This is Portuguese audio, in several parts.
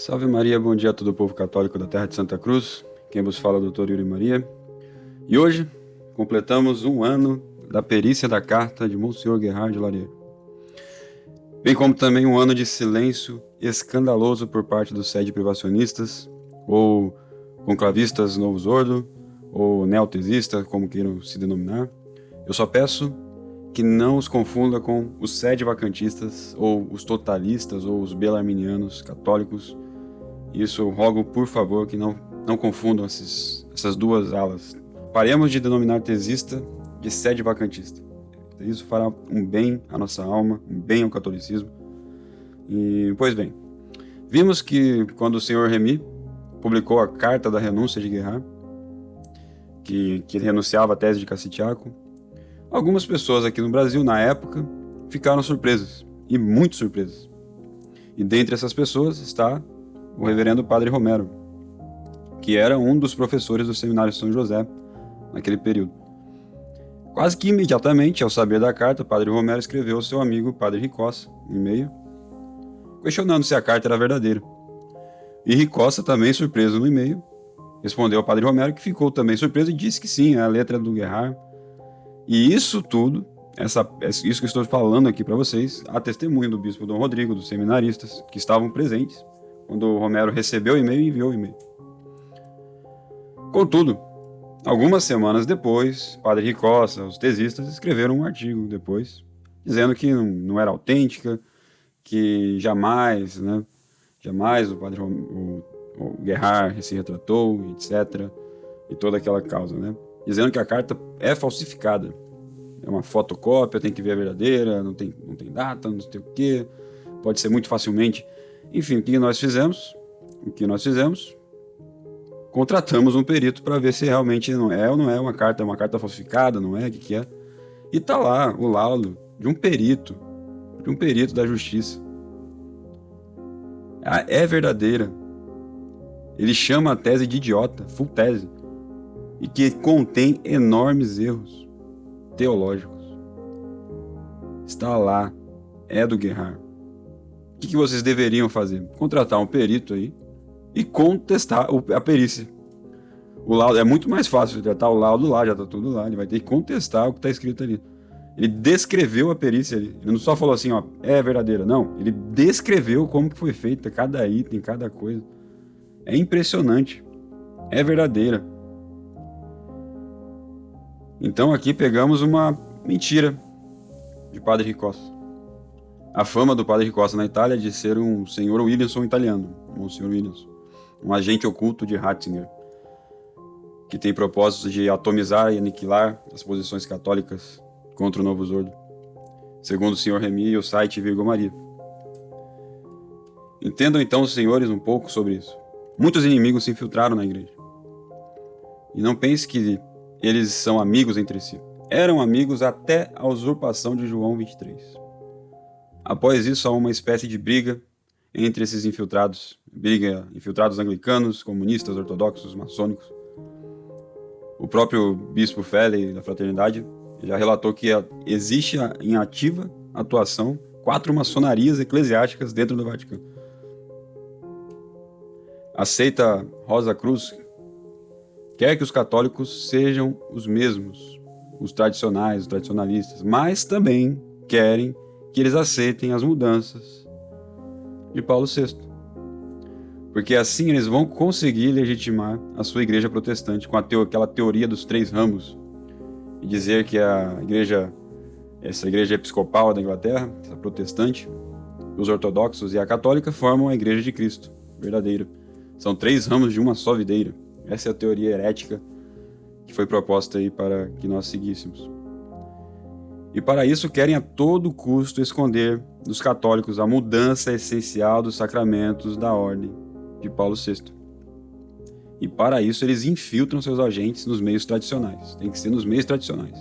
Salve Maria, bom dia a todo o povo católico da terra de Santa Cruz. Quem vos fala é o Dr. Yuri Maria. E hoje completamos um ano da perícia da carta de Monsenhor Gerhard Laurier. Bem como também um ano de silêncio escandaloso por parte dos sede privacionistas, ou conclavistas Novus Ordo, ou neotesistas, como queiram se denominar. Eu só peço que não os confunda com os sede vacantistas, ou os totalistas, ou os belarminianos católicos. Isso eu rogo, por favor, que não confundam essas duas alas. Paremos de denominar tesista de sede vacantista. Isso fará um bem à nossa alma, um bem ao catolicismo. E, pois bem, vimos que quando o senhor Remy publicou a carta da renúncia de Gerhard, que renunciava à tese de Cassitiaco, algumas pessoas aqui no Brasil, na época, ficaram surpresas, e muito surpresas. E dentre essas pessoas está o reverendo Padre Romero, que era um dos professores do Seminário São José naquele período. Quase que imediatamente, ao saber da carta, Padre Romero escreveu ao seu amigo Padre Ricossa um e-mail, questionando se a carta era verdadeira. E Ricossa, também surpreso no e-mail, respondeu ao Padre Romero, que ficou também surpreso e disse que sim, a letra do Gerhard. E isso tudo, isso que estou falando aqui para vocês, a testemunho do bispo Dom Rodrigo, dos seminaristas, que estavam presentes quando o Romero recebeu o e-mail e enviou o e-mail. Contudo, algumas semanas depois, Padre Ricossa, os tesistas, escreveram um artigo depois, dizendo que não era autêntica, que jamais o Padre o Gerhard se retratou, etc. E toda aquela causa, né? Dizendo que a carta é falsificada. É uma fotocópia, tem que ver a verdadeira, não tem data, não sei o quê, pode ser muito facilmente. Enfim, o que nós fizemos? Contratamos um perito para ver se realmente não é ou não é uma carta falsificada, não é, o que é. E tá lá o laudo de um perito da justiça. É verdadeira. Ele chama a tese de idiota, full tese, e que contém enormes erros teológicos. Está lá, é do Gerhard. O que vocês deveriam fazer? Contratar um perito aí e contestar a perícia. O laudo é muito mais fácil, já está o laudo lá, já está tudo lá. Ele vai ter que contestar o que está escrito ali. Ele descreveu a perícia ali. Ele não só falou assim, ó, é verdadeira. Não, ele descreveu como que foi feita cada item, cada coisa. É impressionante. É verdadeira. Então aqui pegamos uma mentira de Padre Ricossa. A fama do Padre Ricossa na Itália é de ser um senhor Williamson italiano, Monsenhor Williamson, um agente oculto de Ratzinger, que tem propósito de atomizar e aniquilar as posições católicas contra o Novus Ordo, segundo o senhor Remy e o site Virgo Maria. Entendam então, os senhores, um pouco sobre isso. Muitos inimigos se infiltraram na igreja. E não pense que eles são amigos entre si. Eram amigos até a usurpação de João 23. Após isso, há uma espécie de briga entre esses infiltrados. Infiltrados anglicanos, comunistas, ortodoxos, maçônicos. O próprio bispo Felley da Fraternidade já relatou que existe em ativa atuação 4 maçonarias eclesiásticas dentro do Vaticano. A seita Rosa Cruz quer que os católicos sejam os mesmos, os tradicionais, os tradicionalistas, mas também querem que eles aceitem as mudanças de Paulo VI. Porque assim eles vão conseguir legitimar a sua igreja protestante com aquela teoria dos 3 ramos e dizer que essa igreja episcopal da Inglaterra, essa protestante, os ortodoxos e a católica formam a igreja de Cristo, verdadeira. São 3 ramos de uma só videira. Essa é a teoria herética que foi proposta aí para que nós seguíssemos. E para isso querem a todo custo esconder dos católicos a mudança essencial dos sacramentos da ordem de Paulo VI. E para isso eles infiltram seus agentes nos meios tradicionais. Tem que ser nos meios tradicionais.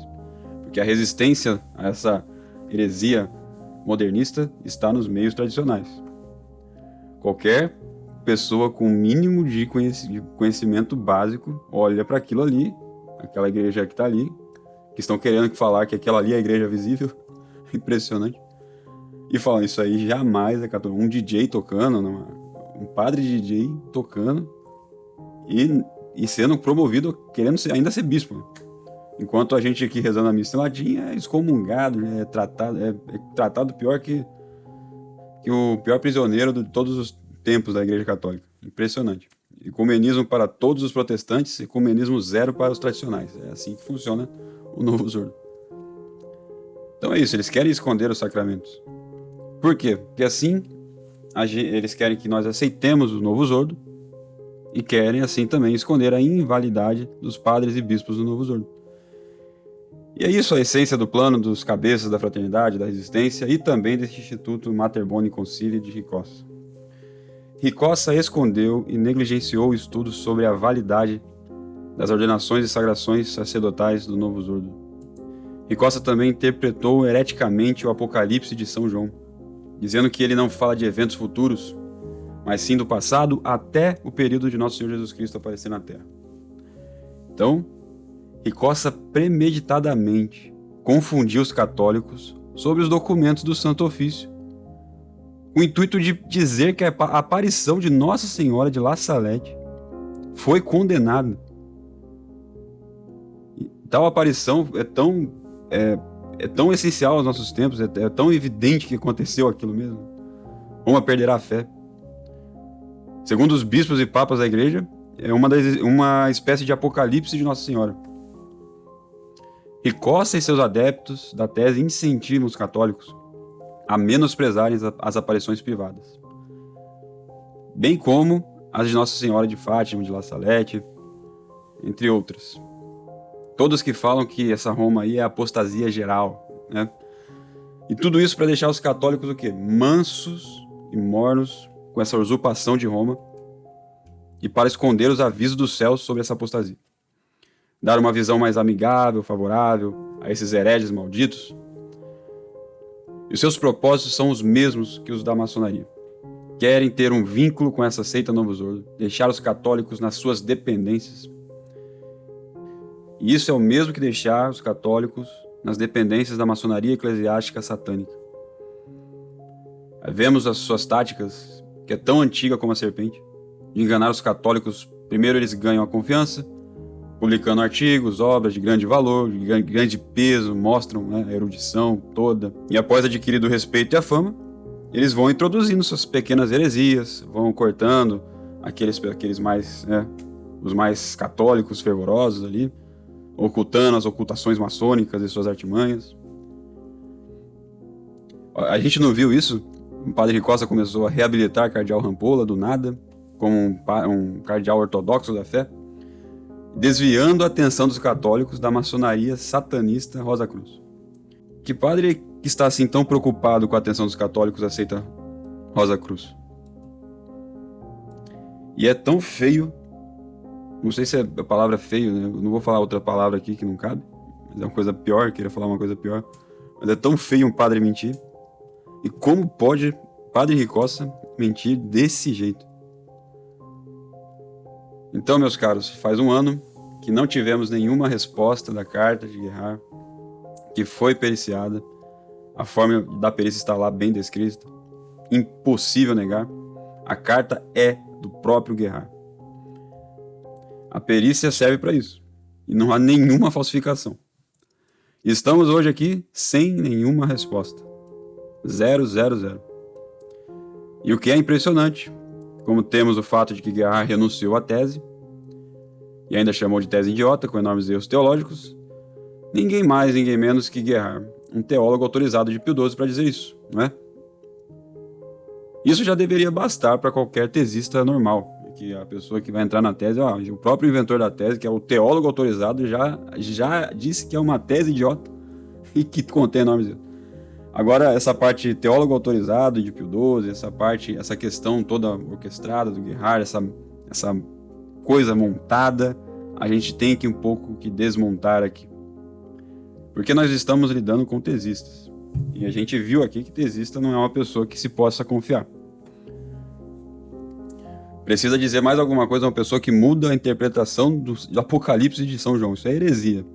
Porque a resistência a essa heresia modernista está nos meios tradicionais. Qualquer pessoa com mínimo de conhecimento básico olha para aquilo ali, aquela igreja que está ali, que estão querendo falar que aquela ali é a igreja visível, impressionante, e fala, isso aí jamais é católico. Um DJ tocando um padre DJ tocando e sendo promovido, querendo ainda ser bispo, né? Enquanto a gente aqui rezando a missa em latim é excomungado, é tratado pior que o pior prisioneiro de todos os tempos da Igreja Católica. Impressionante. Ecumenismo para todos os protestantes, ecumenismo zero para os tradicionais. É assim que funciona o Novo Zordo. Então é isso, eles querem esconder os sacramentos. Por quê? Porque assim eles querem que nós aceitemos o Novo Zordo e querem assim também esconder a invalidade dos padres e bispos do Novo Zordo. E é isso a essência do plano dos cabeças da fraternidade, da resistência e também deste Instituto Mater Boni Concili de Ricossa. Ricossa escondeu e negligenciou o estudo sobre a validade das ordenações e sagrações sacerdotais do Novo Zordo. Ricossa também interpretou hereticamente o Apocalipse de São João, dizendo que ele não fala de eventos futuros, mas sim do passado até o período de Nosso Senhor Jesus Cristo aparecer na Terra. Então, Ricossa premeditadamente confundiu os católicos sobre os documentos do Santo Ofício, com o intuito de dizer que a aparição de Nossa Senhora de La Salette foi condenada. E tal aparição é tão essencial aos nossos tempos, é tão evidente que aconteceu aquilo mesmo. Roma perderá a fé. Segundo os bispos e papas da igreja, é uma espécie de apocalipse de Nossa Senhora. Ricossa e seus adeptos da tese incentivam os católicos a menosprezarem as aparições privadas, bem como as de Nossa Senhora de Fátima, de La Salette, entre outras. Todos que falam que essa Roma aí é apostasia geral, né? E tudo isso para deixar os católicos o quê? Mansos e mornos com essa usurpação de Roma e para esconder os avisos dos céus sobre essa apostasia. Dar uma visão mais amigável, favorável a esses hereges malditos. E os seus propósitos são os mesmos que os da maçonaria. Querem ter um vínculo com essa seita Novo Zordo, deixar os católicos nas suas dependências. E isso é o mesmo que deixar os católicos nas dependências da maçonaria eclesiástica satânica. Vemos as suas táticas, que é tão antiga como a serpente, de enganar os católicos. Primeiro eles ganham a confiança, publicando artigos, obras de grande valor, de grande peso, mostram, né, a erudição toda. E após adquirido o respeito e a fama, eles vão introduzindo suas pequenas heresias, vão cortando aqueles mais, os mais católicos fervorosos ali, ocultando as ocultações maçônicas e suas artimanhas. A gente não viu isso? O padre Ricossa começou a reabilitar cardeal Rampolla do nada, como um cardeal ortodoxo da fé, desviando a atenção dos católicos da maçonaria satanista Rosa Cruz. Que padre que está assim tão preocupado com a atenção dos católicos aceita Rosa Cruz? E é tão feio, não sei se a palavra é feio, né? Eu não vou falar outra palavra aqui que não cabe, mas é uma coisa pior, queria falar uma coisa pior, mas é tão feio um padre mentir. E como pode padre Ricossa mentir desse jeito? Então, meus caros, faz um ano que não tivemos nenhuma resposta da carta de Guerhard, que foi periciada. A forma da perícia está lá bem descrita. Impossível negar. A carta é do próprio Guerhard. A perícia serve para isso. E não há nenhuma falsificação. Estamos hoje aqui sem nenhuma resposta. 000. E o que é impressionante, como temos o fato de que Guerhard renunciou à tese, e ainda chamou de tese idiota, com enormes erros teológicos, ninguém mais, ninguém menos que Guerhard, um teólogo autorizado de Pio XII para dizer isso, não é? Isso já deveria bastar para qualquer tesista normal, que a pessoa que vai entrar na tese, o próprio inventor da tese, que é o teólogo autorizado, já disse que é uma tese idiota e que contém enormes erros. Agora, essa parte teólogo autorizado de Pio XII, essa questão toda orquestrada do Guerhard, essa coisa montada, a gente tem que um pouco que desmontar aqui. Porque nós estamos lidando com tesistas. E a gente viu aqui que tesista não é uma pessoa que se possa confiar. Precisa dizer mais alguma coisa a uma pessoa que muda a interpretação do Apocalipse de São João. Isso é heresia.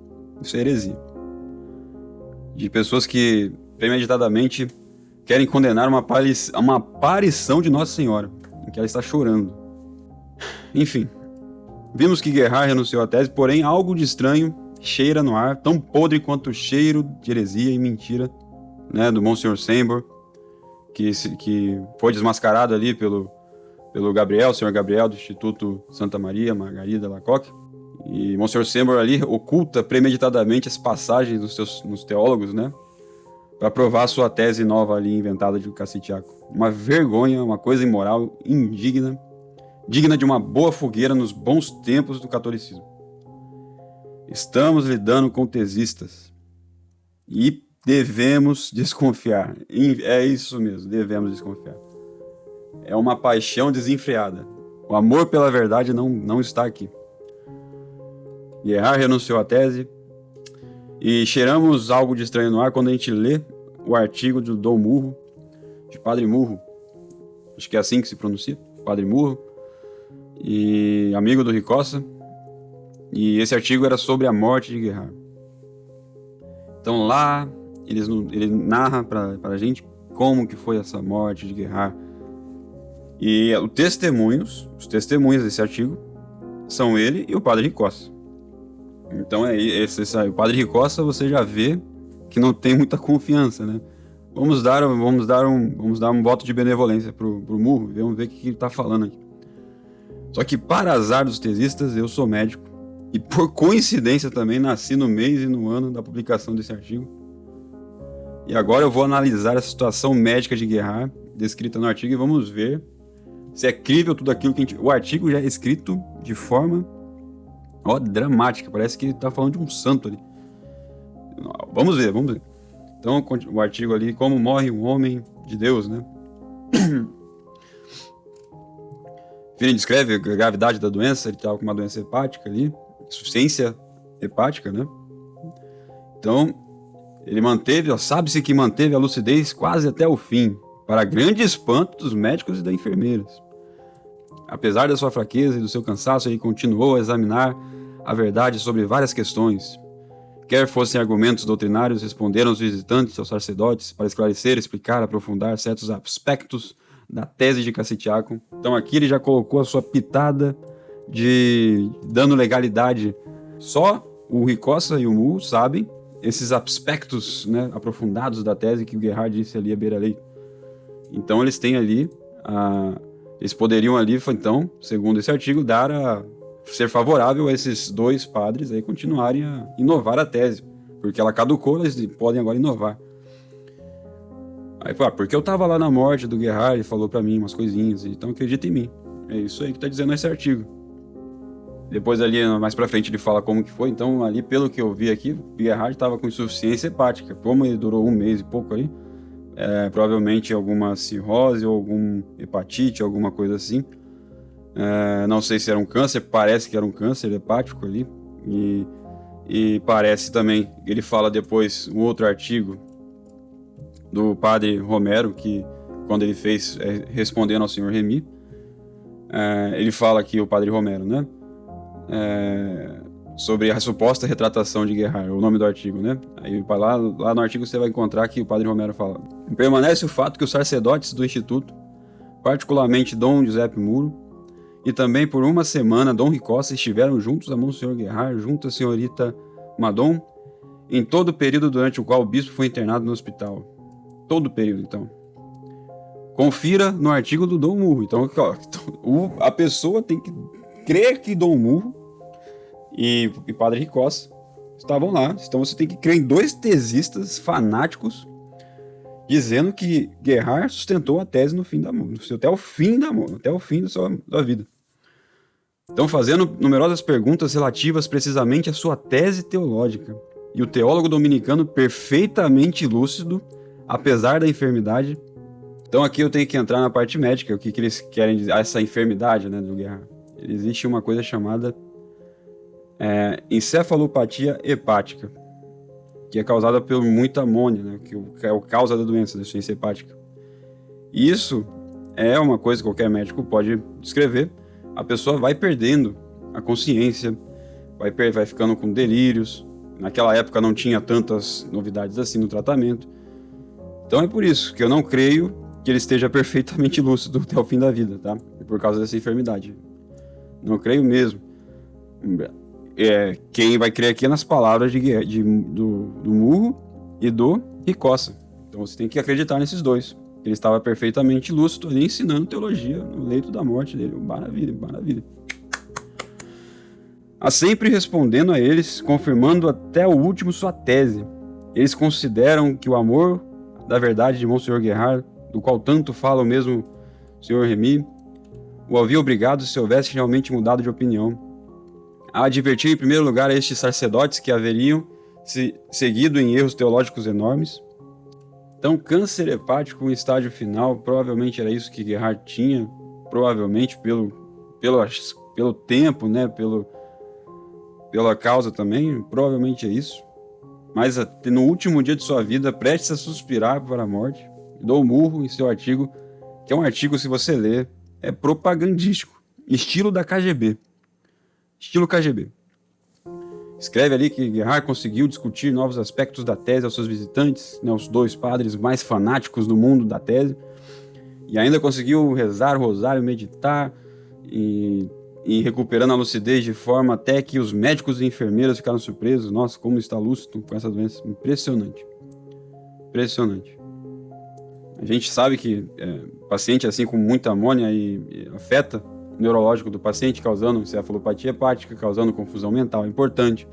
De pessoas que premeditadamente querem condenar uma aparição de Nossa Senhora. em que ela está chorando. Enfim, vimos que Gerhard renunciou à tese, porém algo de estranho cheira no ar, tão podre quanto o cheiro de heresia e mentira, né, do Monsenhor Sambor, que foi desmascarado ali pelo Gabriel, o Sr. Gabriel, do Instituto Santa Maria Margarida Lacoque. E Monsenhor Sambor ali oculta premeditadamente as passagens nos teólogos, né, para provar a sua tese nova ali inventada de Cassitiaco. Uma vergonha, uma coisa imoral, indigna, digna de uma boa fogueira nos bons tempos do catolicismo. Estamos lidando com tesistas e devemos desconfiar. É isso mesmo, devemos desconfiar. É uma paixão desenfreada. O amor pela verdade não está aqui. Gerhard renunciou à tese e cheiramos algo de estranho no ar quando a gente lê o artigo do Dom Murro, de Padre Murro, acho que é assim que se pronuncia, Padre Murro, e amigo do Ricossa, e esse artigo era sobre a morte de Gerhard. Então lá ele narra para a gente como que foi essa morte de Gerhard. E os testemunhos desse artigo são ele e o Padre Ricossa. Então o Padre Ricossa você já vê que não tem muita confiança, né? Vamos dar um voto de benevolência pro Murro, vamos ver o que ele tá falando aqui. Só que para azar dos tesistas, eu sou médico e por coincidência também nasci no mês e no ano da publicação desse artigo. E agora eu vou analisar a situação médica de Gerhard descrita no artigo e vamos ver se é crível tudo aquilo que o artigo já é escrito de forma dramática, parece que ele tá falando de um santo ali. Vamos ver. Então, o artigo ali, como morre um homem de Deus, né? Ele descreve a gravidade da doença, ele estava com uma doença hepática ali, insuficiência hepática, né? Então, ele sabe-se que manteve a lucidez quase até o fim, para grande espanto dos médicos e das enfermeiras. Apesar da sua fraqueza e do seu cansaço, ele continuou a examinar a verdade sobre várias questões. Quer fossem argumentos doutrinários, responderam os visitantes aos sacerdotes para esclarecer, explicar, aprofundar certos aspectos da tese de Cassitiaco. Então aqui ele já colocou a sua pitada de dando legalidade. Só o Ricossa e o Murro sabem esses aspectos, né, aprofundados da tese que o Gerhard disse ali à beira-lei. Então eles têm ali, eles poderiam ali, então, segundo esse artigo, ser favorável a esses dois padres aí continuarem a inovar a tese, porque ela caducou, eles podem agora inovar. Aí, porque eu tava lá na morte do Gerhard, ele falou pra mim umas coisinhas, então acredita em mim. É isso aí que tá dizendo esse artigo. Depois ali, mais pra frente, ele fala como que foi. Então ali, pelo que eu vi aqui, o Gerhard tava com insuficiência hepática. Como ele durou 1 mês e pouco ali, provavelmente alguma cirrose ou algum hepatite, alguma coisa assim. Não sei se era um câncer, parece que era um câncer hepático ali. E parece também, ele fala depois, um outro artigo do padre Romero, que quando ele fez, respondendo ao senhor Remy, ele fala aqui, o padre Romero, né? Sobre a suposta retratação de Gerhard, o nome do artigo, né? Aí lá no artigo você vai encontrar que o padre Romero fala: permanece o fato que os sacerdotes do Instituto, particularmente Dom Giuseppe Muro, e também por 1 semana Dom Ricossa estiveram juntos a Monsenhor Gerhard, junto à senhorita Madon, em todo o período durante o qual o bispo foi internado no hospital. Todo o período, então. Confira no artigo do Dom Murro. Então, a pessoa tem que crer que Dom Murro e Padre Ricossa estavam lá. Então você tem que crer em 2 tesistas fanáticos dizendo que Gerhard sustentou a tese até o fim da sua vida. Então, fazendo numerosas perguntas relativas precisamente à sua tese teológica. E o teólogo dominicano perfeitamente lúcido, apesar da enfermidade. Então aqui eu tenho que entrar na parte médica, o que eles querem dizer, essa enfermidade, né, do Gerhard. Existe uma coisa chamada encefalopatia hepática, que é causada por muita amônia, né, que é a causa da doença, da insuficiência hepática. Isso é uma coisa que qualquer médico pode descrever. A pessoa vai perdendo a consciência, vai ficando com delírios. Naquela época não tinha tantas novidades assim no tratamento. Então é por isso que eu não creio que ele esteja perfeitamente lúcido até o fim da vida, tá? Por causa dessa enfermidade. Não creio mesmo. Quem vai crer aqui é nas palavras do Murro e do Ricossa. Então você tem que acreditar nesses dois. Ele estava perfeitamente lúcido ali ensinando teologia no leito da morte dele. Maravilha, maravilha. Sempre respondendo a eles, confirmando até o último sua tese. Eles consideram que o amor da verdade de Monsenhor Guerard, do qual tanto fala o mesmo Sr. Remy, o havia obrigado se houvesse realmente mudado de opinião. A advertir em primeiro lugar a estes sacerdotes que haveriam se seguido em erros teológicos enormes. Então, câncer hepático em estágio final, provavelmente era isso que Guerard tinha, provavelmente pelo tempo, né, pela causa também, provavelmente é isso. Mas no último dia de sua vida, prestes a suspirar para a morte, dou murro em seu artigo, que é um artigo, se você ler, é propagandístico, estilo da KGB. Estilo KGB. Escreve ali que Guerard conseguiu discutir novos aspectos da tese aos seus visitantes, né, os dois padres mais fanáticos do mundo da tese, e ainda conseguiu rezar o rosário, meditar e recuperando a lucidez de forma até que os médicos e enfermeiras ficaram surpresos. Nossa, como está lúcido com essa doença. Impressionante. Impressionante. A gente sabe que paciente assim com muita amônia e afeta o neurológico do paciente, causando encefalopatia hepática, causando confusão mental. É importante.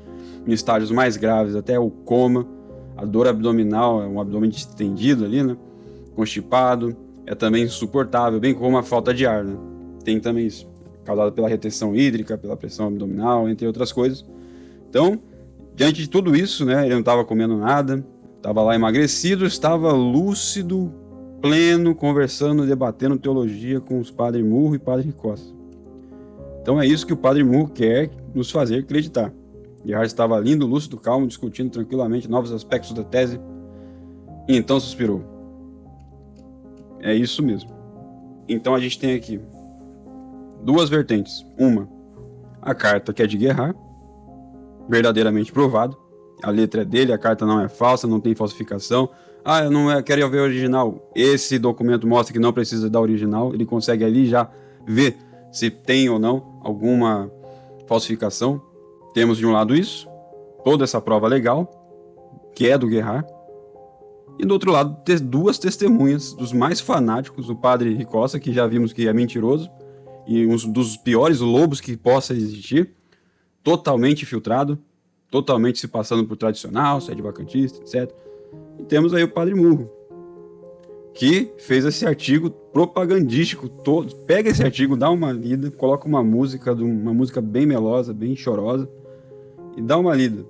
Em estágios mais graves, até o coma, a dor abdominal, um abdômen distendido ali, né? Constipado, é também insuportável, bem como a falta de ar, né? Tem também isso, causada pela retenção hídrica, pela pressão abdominal, entre outras coisas. Então, diante de tudo isso, né, ele não estava comendo nada, estava lá emagrecido, estava lúcido, pleno, conversando, debatendo teologia com os Padre Murro e Padre Ricossa. Então é isso que o Padre Murro quer nos fazer acreditar. Guerard estava lindo, lúcido, calmo, discutindo tranquilamente novos aspectos da tese, e então suspirou. É isso mesmo. Então a gente tem aqui duas vertentes. Uma, a carta que é de Guerard, verdadeiramente provado. A letra é dele, a carta não é falsa, não tem falsificação. Eu não quero ver o original. Esse documento mostra que não precisa da original. Ele consegue ali já ver se tem ou não alguma falsificação. Temos de um lado isso, toda essa prova legal, que é do Guerard. E do outro lado, duas testemunhas dos mais fanáticos, o padre Ricossa, que já vimos que é mentiroso, e um dos piores lobos que possa existir, totalmente filtrado, totalmente se passando por tradicional, sede vacantista, etc. E temos aí o Padre Murro, que fez esse artigo propagandístico todo. Pega esse artigo, dá uma lida, coloca uma música bem melosa, bem chorosa, e dá uma lida.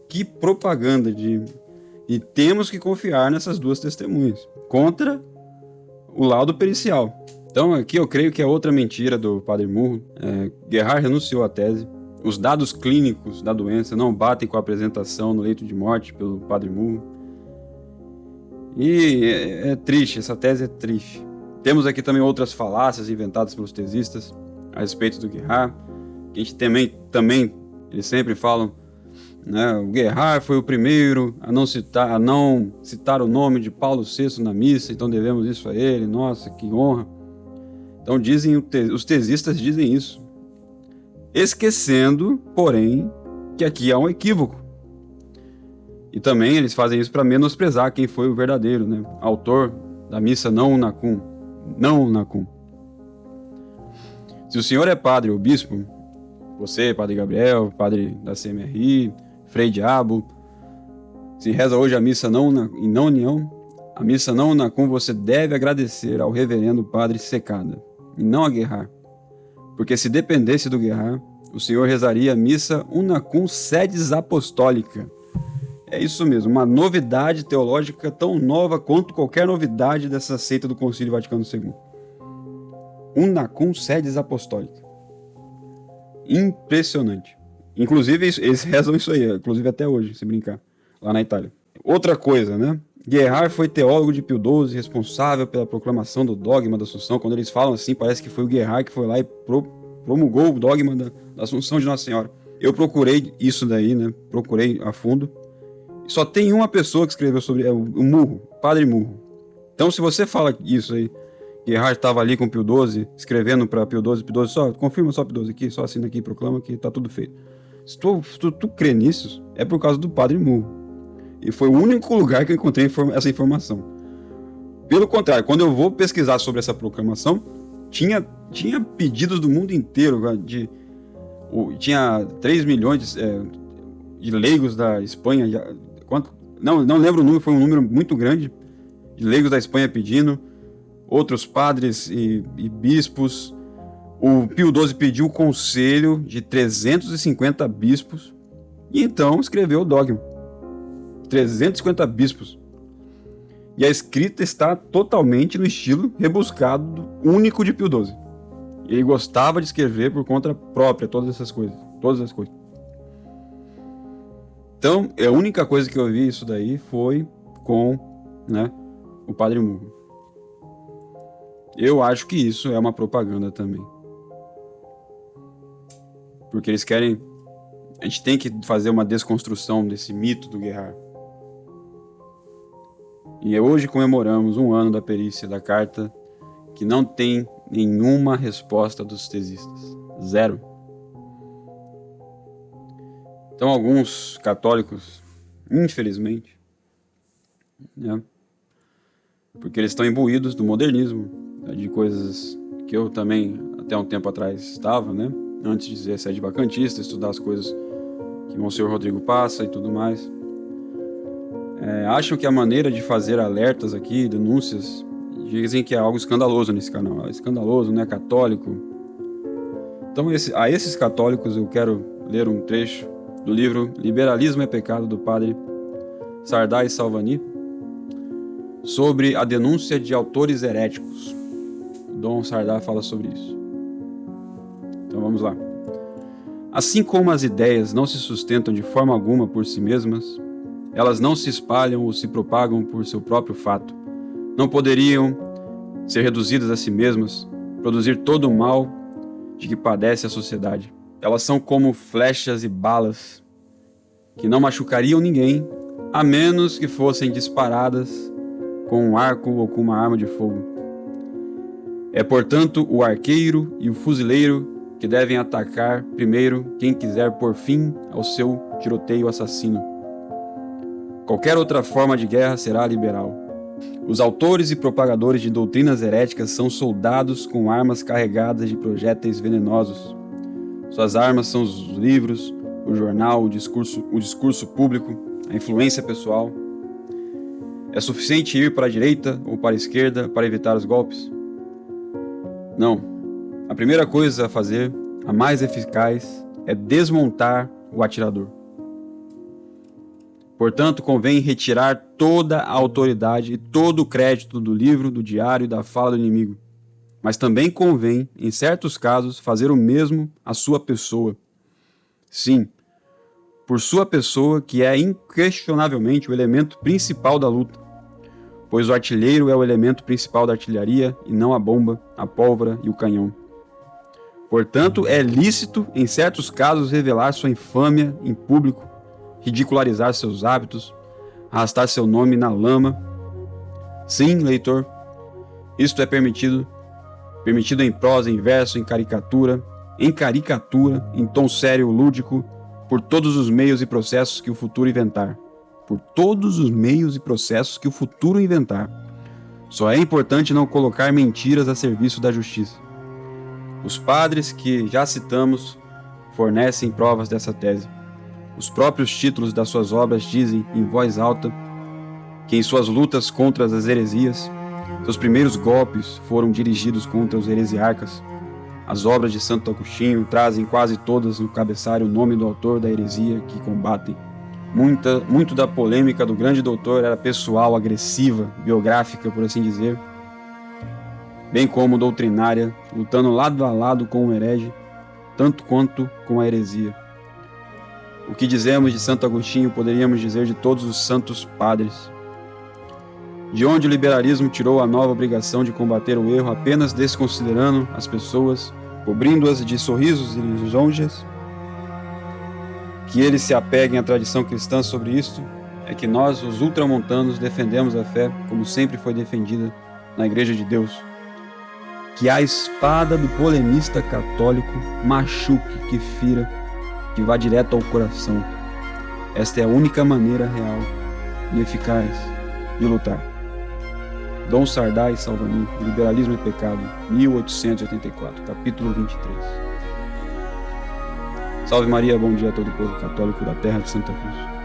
Que propaganda E temos que confiar nessas duas testemunhas, contra o laudo pericial. Então aqui eu creio que é outra mentira do Padre Murro. Guerard renunciou à tese. Os dados clínicos da doença não batem com a apresentação no leito de morte pelo Padre Murro. E é triste, essa tese é triste. Temos aqui também outras falácias inventadas pelos tesistas a respeito do Guerard. Que a gente também eles sempre falam, né, o Guerard foi o primeiro a não citar o nome de Paulo VI na missa, então devemos isso a ele. Nossa, que honra. Então os tesistas dizem isso, esquecendo, porém, que aqui há um equívoco. E também eles fazem isso para menosprezar quem foi o verdadeiro, né, autor da missa não unacum. Não unacum. Se o senhor é padre ou bispo, você, Padre Gabriel, padre da CMRI, Frei Diabo, se reza hoje a missa em não união, a missa não unacum, você deve agradecer ao reverendo Padre Secada, e não a Guerard. Porque se dependesse do Guerard, o senhor rezaria a missa unacum sedes apostólica. É isso mesmo, uma novidade teológica tão nova quanto qualquer novidade dessa seita do Concílio Vaticano II. Unacum sedes apostólica. Impressionante. Inclusive, eles rezam isso aí, inclusive até hoje, se brincar, lá na Itália. Outra coisa, né? Guerard foi teólogo de Pio XII, responsável pela proclamação do dogma da Assunção. Quando eles falam assim, parece que foi o Guerard que foi lá e promulgou o dogma da Assunção de Nossa Senhora. Eu procurei isso daí, né? Procurei a fundo. Só tem uma pessoa que escreveu sobre o Murro, Padre Murro. Então, se você fala isso aí, que Gerhard estava ali com Pio XII, escrevendo para Pio XII, só confirma só Pio XII aqui, só assina aqui, proclama que tá tudo feito. Se tu crê nisso, é por causa do Padre Murro. E foi o único lugar que eu encontrei essa informação. Pelo contrário, quando eu vou pesquisar sobre essa proclamação, tinha pedidos do mundo inteiro, tinha 3 milhões de leigos da Espanha, não lembro o número, foi um número muito grande, de leigos da Espanha pedindo, outros padres e bispos. O Pio XII pediu o conselho de 350 bispos e então escreveu o dogma. 350 bispos. E a escrita está totalmente no estilo rebuscado único de Pio XII. Ele gostava de escrever por conta própria todas as coisas. Então, a única coisa que eu vi isso daí foi com, o Padre Murro. Eu acho que isso é uma propaganda também. Porque eles querem... A gente tem que fazer uma desconstrução desse mito do Gerhard. E hoje comemoramos 1 ano da perícia da carta, que não tem nenhuma resposta dos tesistas. 0. Então alguns católicos, infelizmente, porque eles estão imbuídos do modernismo, de coisas que eu também até um tempo atrás estava, antes de ser sede vacantista, estudar as coisas que o Monsenhor Rodrigo passa e tudo mais. Acham que a maneira de fazer alertas aqui, denúncias, dizem que é algo escandaloso nesse canal. É escandaloso, não é católico. Então, a esses católicos eu quero ler um trecho do livro Liberalismo é Pecado, do padre Sardá Salvani, sobre a denúncia de autores heréticos. O Dom Sardá fala sobre isso. Então vamos lá. Assim como as ideias não se sustentam de forma alguma por si mesmas, elas não se espalham ou se propagam por seu próprio fato. Não poderiam ser reduzidas a si mesmas, produzir todo o mal de que padece a sociedade. Elas são como flechas e balas que não machucariam ninguém, a menos que fossem disparadas com um arco ou com uma arma de fogo. É, portanto, o arqueiro e o fuzileiro que devem atacar primeiro quem quiser pôr fim ao seu tiroteio assassino. Qualquer outra forma de guerra será liberal. Os autores e propagadores de doutrinas heréticas são soldados com armas carregadas de projéteis venenosos. Suas armas são os livros, o jornal, o discurso público, a influência pessoal. É suficiente ir para a direita ou para a esquerda para evitar os golpes? Não. A primeira coisa a fazer, a mais eficaz, é desmontar o atirador. Portanto, convém retirar toda a autoridade e todo o crédito do livro, do diário e da fala do inimigo. Mas também convém, em certos casos, fazer o mesmo à sua pessoa. Sim, por sua pessoa, que é inquestionavelmente o elemento principal da luta, pois o artilheiro é o elemento principal da artilharia e não a bomba, a pólvora e o canhão. Portanto, é lícito, em certos casos, revelar sua infâmia em público, ridicularizar seus hábitos, arrastar seu nome na lama. Sim, leitor, isto é permitido em prosa, em verso, em caricatura, em tom sério, lúdico, por todos os meios e processos que o futuro inventar. Por todos os meios e processos que o futuro inventar. Só é importante não colocar mentiras a serviço da justiça. Os padres que já citamos fornecem provas dessa tese. Os próprios títulos das suas obras dizem, em voz alta, que em suas lutas contra as heresias, seus primeiros golpes foram dirigidos contra os heresiarcas. As obras de Santo Agostinho trazem quase todas no cabeçalho o nome do autor da heresia que combatem. Muito da polêmica do grande doutor era pessoal, agressiva, biográfica, por assim dizer, bem como doutrinária, lutando lado a lado com o herege, tanto quanto com a heresia. O que dizemos de Santo Agostinho poderíamos dizer de todos os santos padres. De onde o liberalismo tirou a nova obrigação de combater o erro apenas desconsiderando as pessoas, cobrindo-as de sorrisos e lisonjas? Que eles se apeguem à tradição cristã sobre isto é que nós, os ultramontanos, defendemos a fé como sempre foi defendida na Igreja de Deus. Que a espada do polemista católico machuque, que fira, que vá direto ao coração. Esta é a única maneira real e eficaz de lutar. Dom Sardá e Salvani, Liberalismo e Pecado, 1884, capítulo 23. Salve Maria, bom dia a todo o povo católico da terra de Santa Cruz.